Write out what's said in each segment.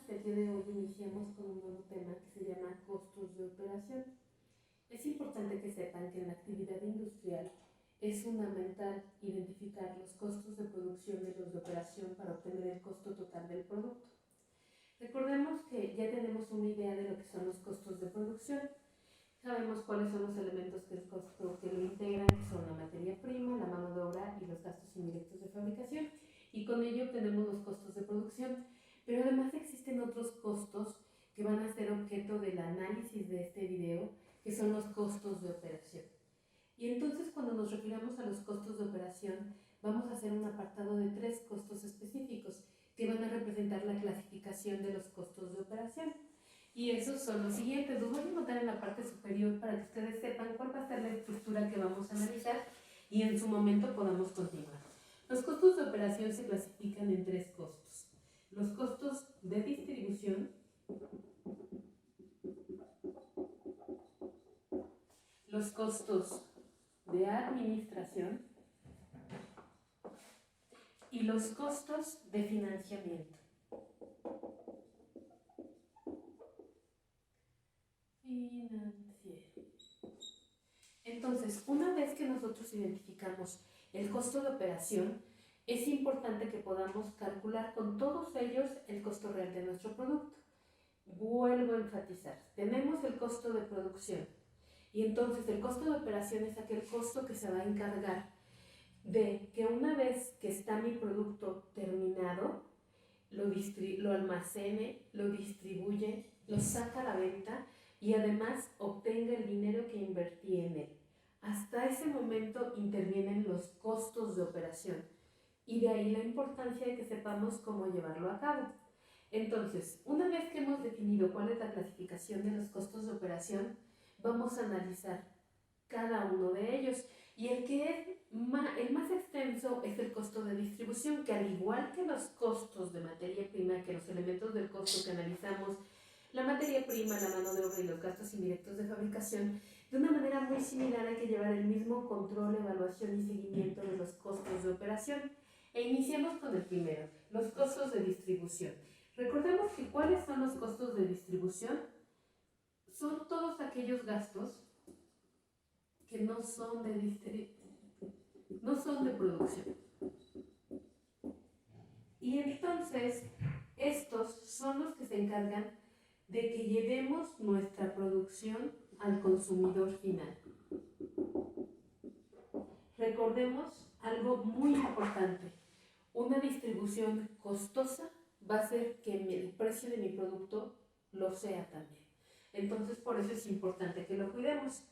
El día de hoy iniciamos con un nuevo tema que se llama costos de operación. Es importante que sepan que en la actividad industrial es fundamental identificar los costos de producción y los de operación para obtener el costo total del producto. Recordemos que ya tenemos una idea de lo que son los costos de producción. Sabemos cuáles son los elementos que lo integran, que son la materia prima, la mano de obra y los gastos indirectos de fabricación, y con ello obtenemos los costos de producción. Pero además existen otros costos que van a ser objeto del análisis de este video, que son los costos de operación. Y entonces, cuando nos refiramos a los costos de operación, vamos a hacer un apartado de 3 costos específicos que van a representar la clasificación de los costos de operación. Y esos son los siguientes. Los voy a anotar en la parte superior para que ustedes sepan cuál va a ser la estructura que vamos a analizar y en su momento podamos continuar. Los costos de operación se clasifican en 3 costos. Los costos de distribución, los costos de administración y los costos de financiamiento. Entonces, una vez que nosotros identificamos el costo de operación, es importante que podamos calcular con todos ellos el costo real de nuestro producto. Vuelvo a enfatizar, tenemos el costo de producción y entonces el costo de operación es aquel costo que se va a encargar de que una vez que está mi producto terminado, lo almacene, lo distribuye, lo saca a la venta y además obtenga el dinero que invertí en él. Hasta ese momento intervienen los costos de operación y de ahí la importancia de que sepamos cómo llevarlo a cabo. Entonces, una vez que hemos definido cuál es la clasificación de los costos de operación, vamos a analizar cada uno de ellos. Y el más extenso es el costo de distribución, que al igual que los costos de materia prima, que los elementos del costo que analizamos, la materia prima, la mano de obra y los gastos indirectos de fabricación, de una manera muy similar hay que llevar el mismo control, evaluación y seguimiento de los costos de operación. E iniciamos con el primero, los costos de distribución. Recordemos que ¿cuáles son los costos de distribución? Son todos aquellos gastos que no son de producción. Y entonces, estos son los que se encargan de que llevemos nuestra producción al consumidor final. Recordemos algo muy importante. Una distribución costosa va a hacer que el precio de mi producto lo sea también. Entonces, por eso es importante que lo cuidemos.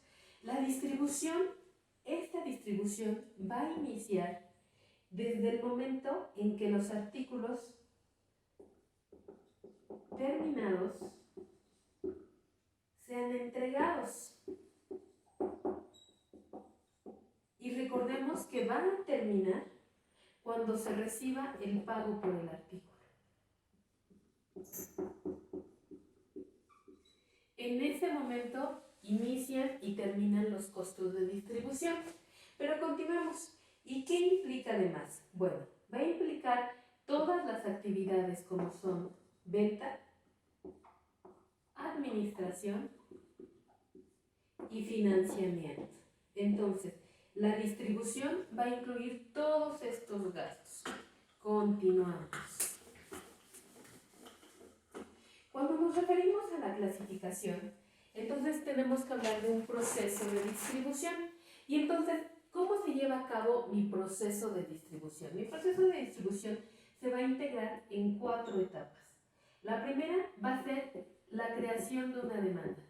Esta distribución va a iniciar desde el momento en que los artículos terminados sean entregados. Y recordemos que van a terminar cuando se reciba el pago por el artículo. En ese momento inician y terminan los costos de distribución. Pero continuemos. ¿Y qué implica además? Bueno, va a implicar todas las actividades como son venta, administración y financiamiento. Entonces, la distribución va a incluir todos estos gastos. Continuamos. Cuando nos referimos a la clasificación, entonces tenemos que hablar de un proceso de distribución. Y entonces, ¿cómo se lleva a cabo mi proceso de distribución? Mi proceso de distribución se va a integrar en 4 etapas. La primera va a ser la creación de una demanda.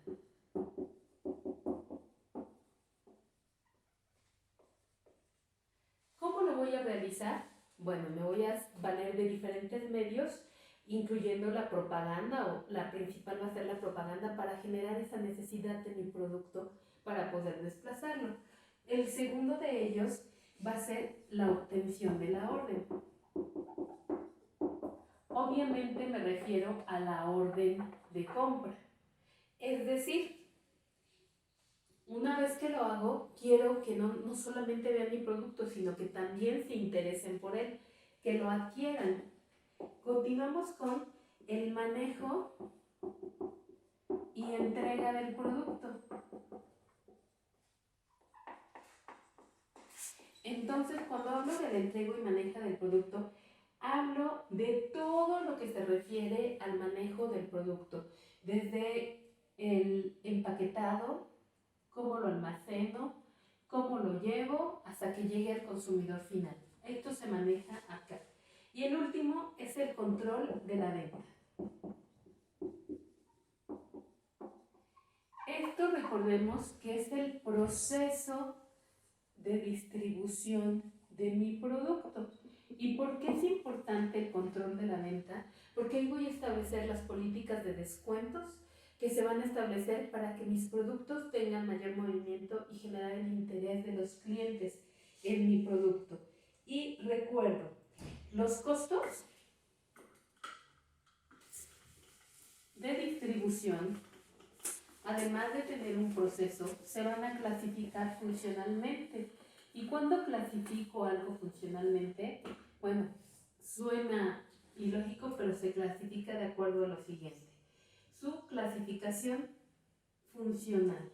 ¿Cómo lo voy a realizar? Bueno, me voy a valer de diferentes medios, incluyendo la propaganda, o la principal va a ser la propaganda para generar esa necesidad de mi producto para poder desplazarlo. El segundo de ellos va a ser la obtención de la orden. Obviamente me refiero a la orden de compra. Es decir, una vez que lo hago, quiero que no solamente vean mi producto, sino que también se interesen por él, que lo adquieran. Continuamos con el manejo y entrega del producto. Entonces, cuando hablo del entrego y manejo del producto, hablo de todo lo que se refiere al manejo del producto, desde el empaquetado, cómo lo almaceno, cómo lo llevo hasta que llegue al consumidor final. Esto se maneja acá. Y el último es el control de la venta. Esto recordemos que es el proceso de distribución de mi producto. ¿Y por qué es importante el control de la venta? Porque ahí voy a establecer las políticas de descuentos que se van a establecer para que mis productos tengan mayor movimiento y generar el interés de los clientes en mi producto. Y recuerdo, los costos de distribución, además de tener un proceso, se van a clasificar funcionalmente. ¿Y cuando clasifico algo funcionalmente? Bueno, suena ilógico, pero se clasifica de acuerdo a lo siguiente. Su clasificación funcional.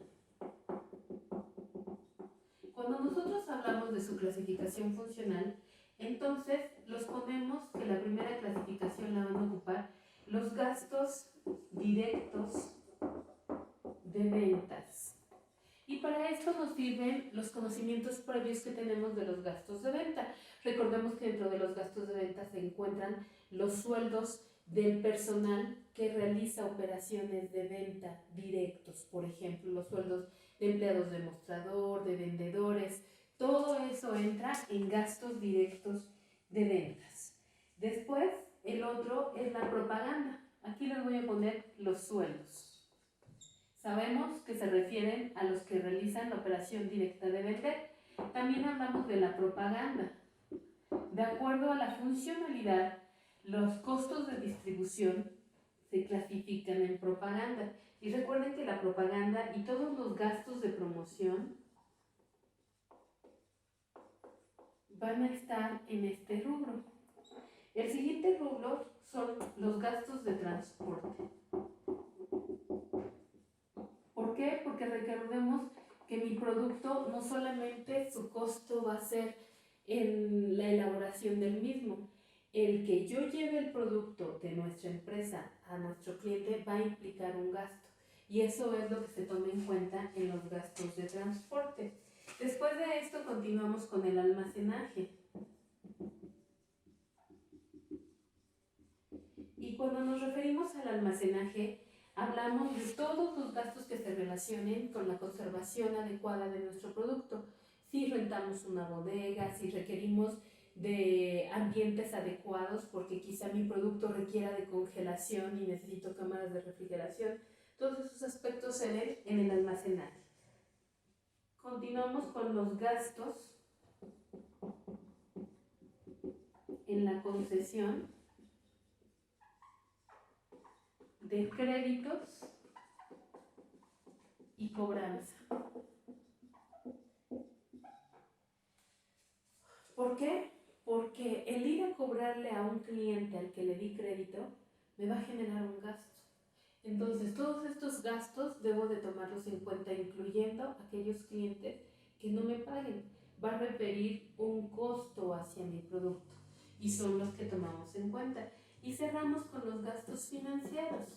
Cuando nosotros hablamos de su clasificación funcional, entonces los ponemos que la primera clasificación la van a ocupar los gastos directos de ventas. Y para esto nos sirven los conocimientos previos que tenemos de los gastos de venta. Recordemos que dentro de los gastos de venta se encuentran los sueldos del personal que realiza operaciones de venta directos, por ejemplo, los sueldos de empleados de mostrador, de vendedores, todo eso entra en gastos directos de ventas. Después, el otro es la propaganda. Aquí les voy a poner los sueldos. Sabemos que se refieren a los que realizan la operación directa de vender. También hablamos de la propaganda. De acuerdo a la funcionalidad, los costos de distribución se clasifican en propaganda. Y recuerden que la propaganda y todos los gastos de promoción van a estar en este rubro. El siguiente rubro son los gastos de transporte. ¿Por qué? Porque recordemos que mi producto no solamente su costo va a ser en la elaboración del mismo. El que yo lleve el producto de nuestra empresa a nuestro cliente va a implicar un gasto. Y eso es lo que se toma en cuenta en los gastos de transporte. Después de esto continuamos con el almacenaje. Y cuando nos referimos al almacenaje, hablamos de todos los gastos que se relacionen con la conservación adecuada de nuestro producto. Si rentamos una bodega, si requerimos de ambientes adecuados, porque quizá mi producto requiera de congelación y necesito cámaras de refrigeración, todos esos aspectos se ven en el almacenaje. Continuamos con los gastos en la concesión de créditos y cobranza. ¿Por qué? Porque el ir a cobrarle a un cliente al que le di crédito me va a generar un gasto. Entonces, todos estos gastos debo de tomarlos en cuenta, incluyendo aquellos clientes que no me paguen. Va a referir un costo hacia mi producto y son los que tomamos en cuenta. Y cerramos con los gastos financieros.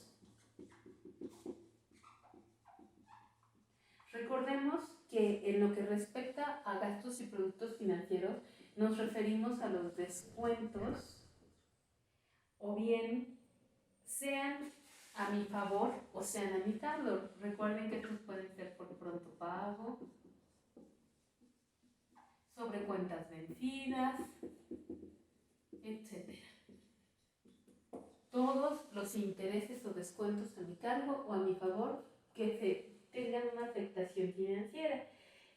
Recordemos que en lo que respecta a gastos y productos financieros, nos referimos a los descuentos, o bien sean a mi favor o sean a mi cargo. Recuerden que estos pueden ser por pronto pago, sobre cuentas vencidas, etc. Todos los intereses o descuentos a mi cargo o a mi favor que se tengan una afectación financiera.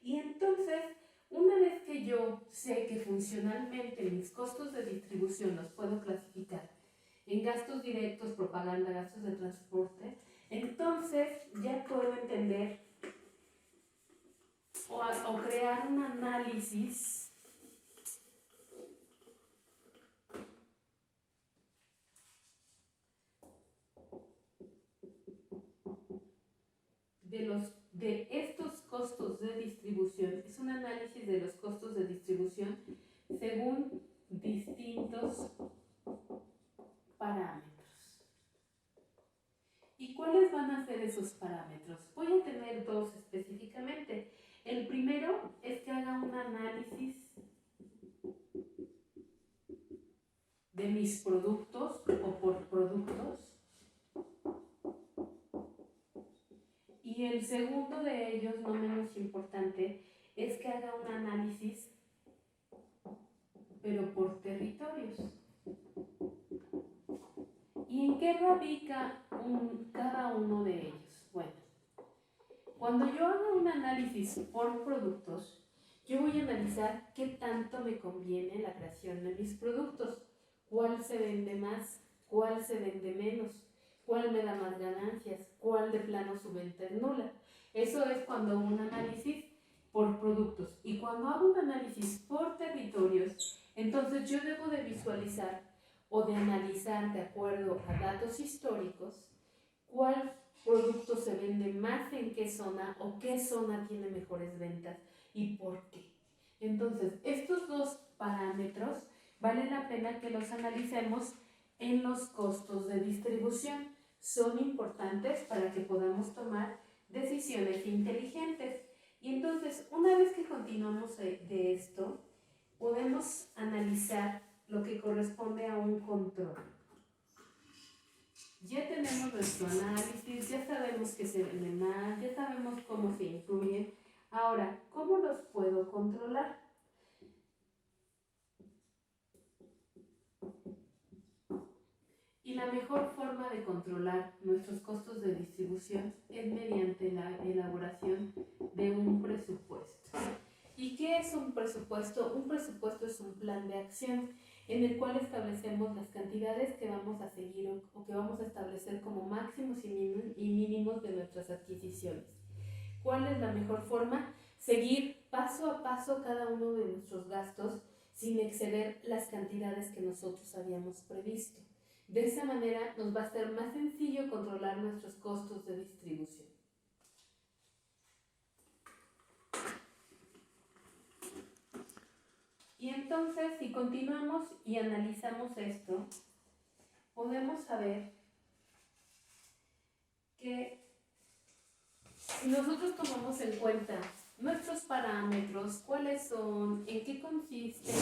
Y entonces, una vez que yo sé que funcionalmente mis costos de distribución los puedo clasificar en gastos directos, propaganda, gastos de transporte, entonces ya puedo entender o crear un análisis de estos costos de distribución, es un análisis de los costos de distribución según distintos parámetros. ¿Y cuáles van a ser esos parámetros? Voy a tener dos específicamente. El primero es que haga un análisis de mis productos o por productos. Y el segundo de ellos, no menos importante, es que haga un análisis, pero por territorios. ¿Y en qué radica cada uno de ellos? Bueno, cuando yo haga un análisis por productos, yo voy a analizar qué tanto me conviene la creación de mis productos, cuál se vende más, cuál se vende menos, cuál me da más ganancias, cuál de plano su venta es nula. Eso es cuando hago un análisis por productos. Y cuando hago un análisis por territorios, entonces yo debo de visualizar o de analizar de acuerdo a datos históricos cuál producto se vende más en qué zona o qué zona tiene mejores ventas y por qué. Entonces, estos dos parámetros vale la pena que los analicemos en los costos de distribución. Son importantes para que podamos tomar decisiones inteligentes. Y entonces, una vez que continuamos de esto, podemos analizar lo que corresponde a un control. Ya tenemos nuestro análisis, ya sabemos que se vende más, ya sabemos cómo se influyen. Ahora, ¿cómo los puedo controlar? Y la mejor forma de controlar nuestros costos de distribución es mediante la elaboración de un presupuesto. ¿Y qué es un presupuesto? Un presupuesto es un plan de acción en el cual establecemos las cantidades que vamos a seguir o que vamos a establecer como máximos y mínimos de nuestras adquisiciones. ¿Cuál es la mejor forma? Seguir paso a paso cada uno de nuestros gastos sin exceder las cantidades que nosotros habíamos previsto. De esa manera nos va a ser más sencillo controlar nuestros costos de distribución. Y entonces, si continuamos y analizamos esto, podemos saber que si nosotros tomamos en cuenta nuestros parámetros, cuáles son, en qué consisten,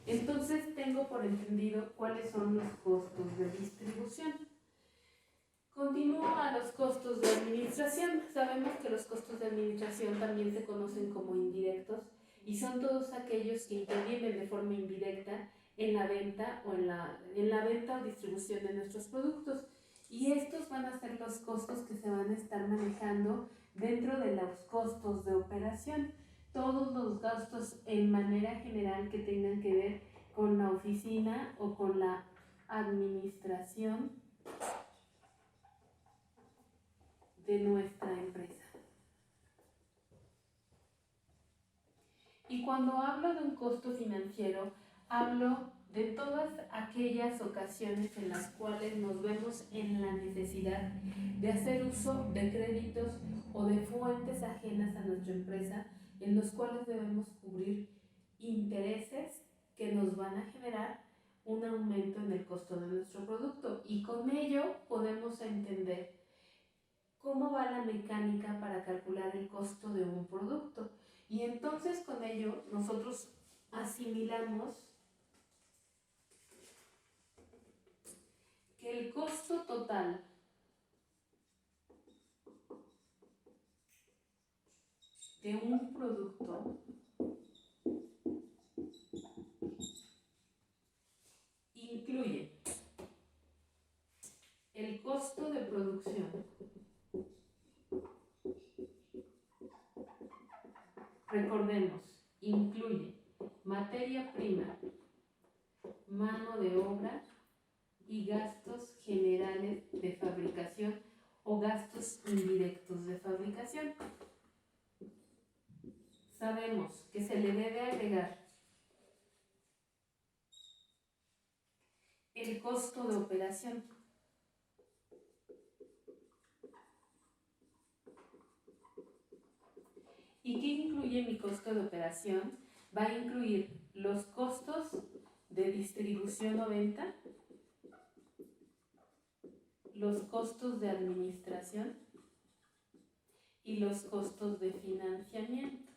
entonces tengo por entendido cuáles son los costos de distribución. Continúo a los costos de administración. Sabemos que los costos de administración también se conocen como indirectos y son todos aquellos que intervienen de forma indirecta en la venta o en la venta o distribución de nuestros productos. Y estos van a ser los costos que se van a estar manejando dentro de los costos de operación. Todos los gastos en manera general que tengan que ver con la oficina o con la administración de nuestra empresa. Y cuando hablo de un costo financiero, hablo de todas aquellas ocasiones en las cuales nos vemos en la necesidad de hacer uso de créditos o de fuentes ajenas a nuestra empresa, en los cuales debemos cubrir intereses que nos van a generar un aumento en el costo de nuestro producto. Y con ello podemos entender cómo va la mecánica para calcular el costo de un producto. Y entonces con ello nosotros asimilamos que el costo total de un producto incluye el costo de producción, recordemos, incluye materia prima, mano de obra y gastos generales de fabricación o gastos indirectos de fabricación. Sabemos que se le debe agregar el costo de operación. ¿Y qué incluye mi costo de operación? Va a incluir los costos de distribución o venta, los costos de administración y los costos de financiamiento.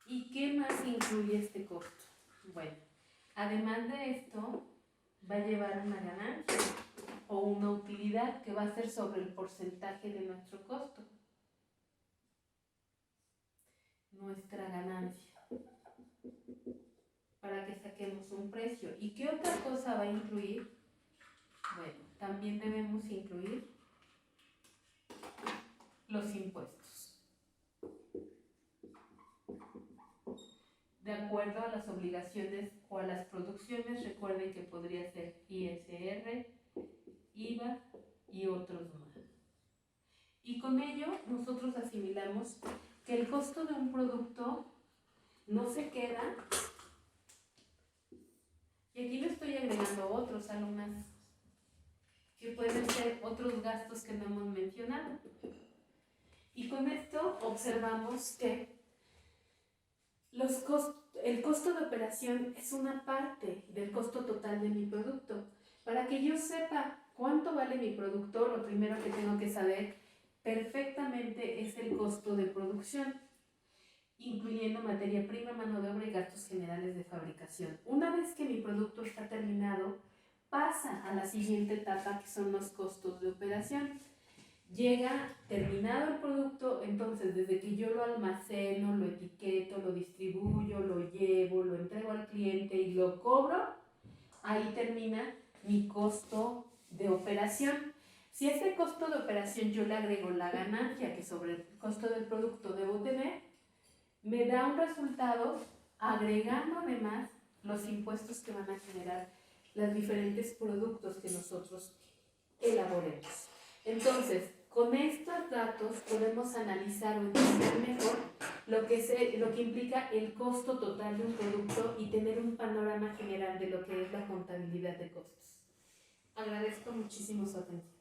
¿Y qué más incluye este costo? Bueno, además de esto, va a llevar una ganancia o una utilidad que va a ser sobre el porcentaje de nuestro costo. Nuestra ganancia. Para que saquemos un precio. ¿Y qué otra cosa va a incluir? Bueno, también debemos incluir los impuestos. De acuerdo a las obligaciones o a las producciones, recuerden que podría ser ISR, IVA y otros más. Y con ello nosotros asimilamos que el costo de un producto no se queda, y aquí le estoy agregando otros alumnos que pueden ser otros gastos que no hemos mencionado. Y con esto observamos que el costo de operación es una parte del costo total de mi producto. Para que yo sepa cuánto vale mi producto, lo primero que tengo que saber perfectamente es el costo de producción, incluyendo materia prima, mano de obra y gastos generales de fabricación. Una vez que mi producto está terminado, pasa a la siguiente etapa, que son los costos de operación. Llega terminado el producto, entonces desde que yo lo almaceno, lo etiqueto, lo distribuyo, lo llevo, lo entrego al cliente y lo cobro, ahí termina mi costo de operación. Si a ese costo de operación yo le agrego la ganancia que sobre el costo del producto debo tener, me da un resultado agregando además los impuestos que van a generar los diferentes productos que nosotros elaboremos. Entonces, con estos datos podemos analizar o entender mejor lo que implica el costo total de un producto y tener un panorama general de lo que es la contabilidad de costos. Agradezco muchísimo su atención.